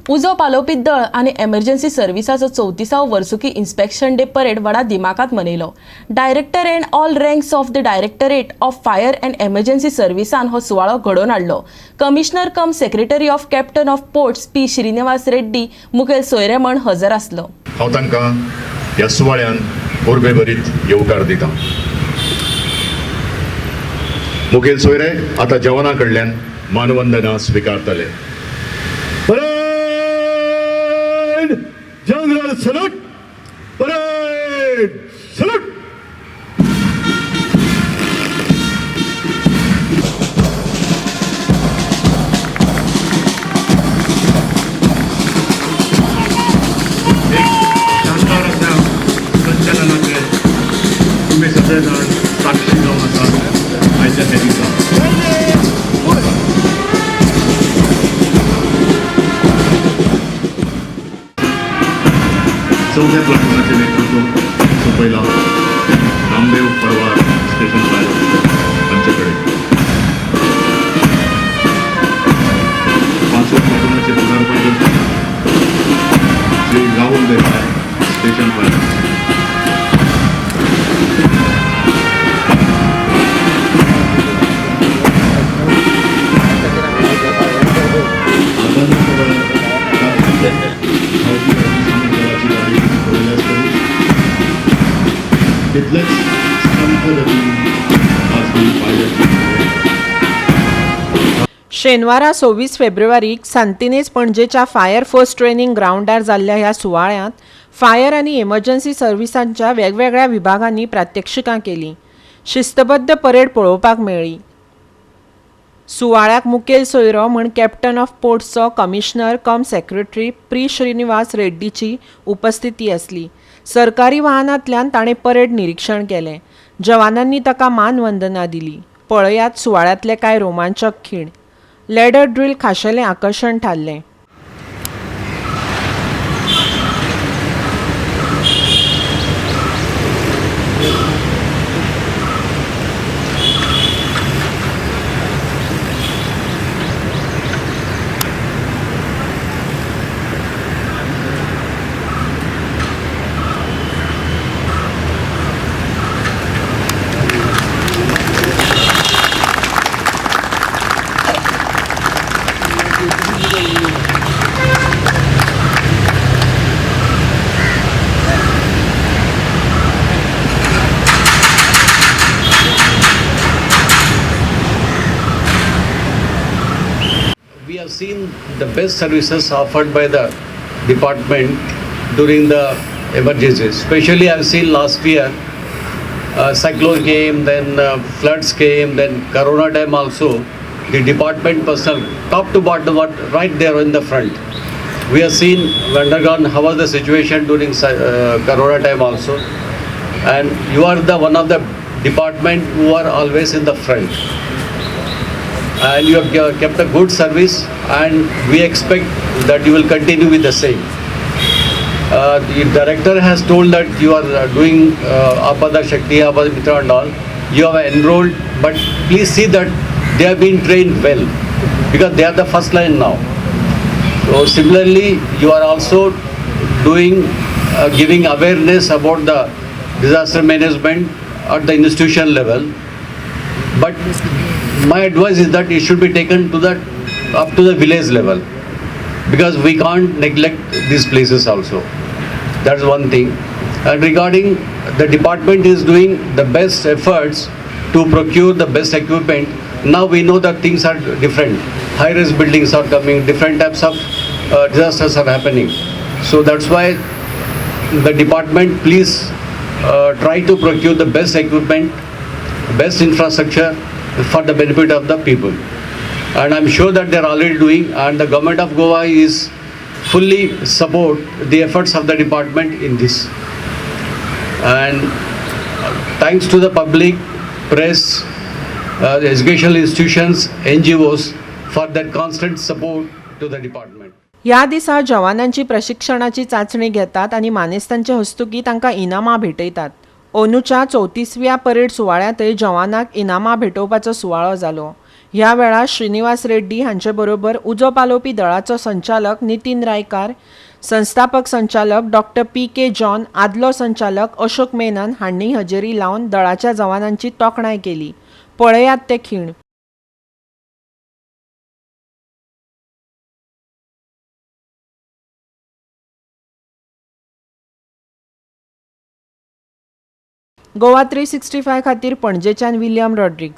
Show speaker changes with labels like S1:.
S1: उजो पालोवपी दळ आनी एमर्जन्सी सर्विसाचो 34वा वर्सुकी इन्स्पेक्शन डे परेड व्हडा दिमाखात मनयलो। Director and all ranks of the directorate of fire and emergency सर्विसान हो सुवाळो घडोवन हाडलो। Commissioner cum secretary of captain of ports P Srinivas Reddy मुखेल सोयरे म्हण हजर आसलो।
S2: हांव तांकां ह्या सुवाळ्यान उर्बेभरीत येवकार दिता। मुखेल सोयरे आता जवानां कडल्यान मानवंदना स्वीकारतले। Parade general salute, parade salute. शासनाच्या संचालनाचे तुम्ही सगळेजण साक्षी जावन आसात आयच्या त्या दिसा। 4थ्या प्लाटूनाचे नेतृत्व सोपयला रामदेव परवार स्टेशन फायर हांचे कडेन। 5व्या प्लाटूनाचे पदार्पण करता श्री राहुल देसाई स्टेशन फायर।
S3: शेनवारा 26 फेब्रुवारीक सांतिनेज पणजेच्या फायर फोर्स ट्रेनिंग ग्राउंडार जाल्ल्या ह्या सुवाळ्यांत फायर आनी एमर्जन्सी सर्विसांच्या वेगवेगळ्या विभागांनी प्रात्यक्षिकां केली। शिस्तबद्ध परेड पळोवपाक मेळ्ळी। सुवाळ्याक मुखेल सोयरो म्हण कॅप्टन ऑफ पोर्ट्सचो commissioner cum secretary P Srinivas रेड्डीची उपस्थिती आसली। सरकारी वाहनांतल्यान ताणें परेड निरीक्षण केलें। जवानांनी ताका मानवंदना दिली। पळयात सुवाळ्यांतले कांय रोमांचक खीण। लॅडर ड्रिल खाशेलें आकर्शण थारलें।
S4: We have seen the best services offered by the department during the emergencies. Especially I have seen last year, cyclone came, then floods came, then Corona time also. The department personnel, top to bottom, right there in the front. We have seen, undergone how was the situation during Corona time also, and you are the one of the department who are always in the front. And you have kept a good service, and we expect that you will continue with the same. The director has told that you are doing Apada Shakti, Apada Mitra and all. You have enrolled, but please see that they have been trained well, because they are the first line now. So similarly, you are also doing giving awareness about the disaster management at the institution level, but my advice is that it should be taken to up to the village level, because we can't neglect these places also. That's one thing. And regarding the department is doing the best efforts to procure the best equipment. Now we know that things are different. High-rise buildings are coming, different types of disasters are happening. So that's why the department please try to procure the best equipment, best infrastructure for the benefit of the people. And I'm sure that they're already doing, and the government of Goa is fully support the efforts of the department in this. And thanks to the public, press, the educational institutions, NGOs for their constant support to the department.
S3: ह्या दिसा जवानांची प्रशिक्षणाची चाचणी घेतात आणि मानेस्तांचे हस्तुकी तांकां इनामां भेटयतात। ओनूच्या 34व्या parade सुवाळ्यांतय जवानांक इनामां भेटोवपाचो सुवाळो जालो। ह्या वेळार श्रीनिवास रेड्डी हांचे बरोबर उजो पालोवपी दळाचो संचालक नितीन रायकार, संस्थापक संचालक डॉक्टर PK जॉन, आदलो संचालक अशोक मेनन हांणी हजेरी लावन दळाच्या जवानांची तोखणाय केली. पळयात ते खीण. गोवा 365 खातीर पणजेच्यान विलियम रॉड्रिग्स.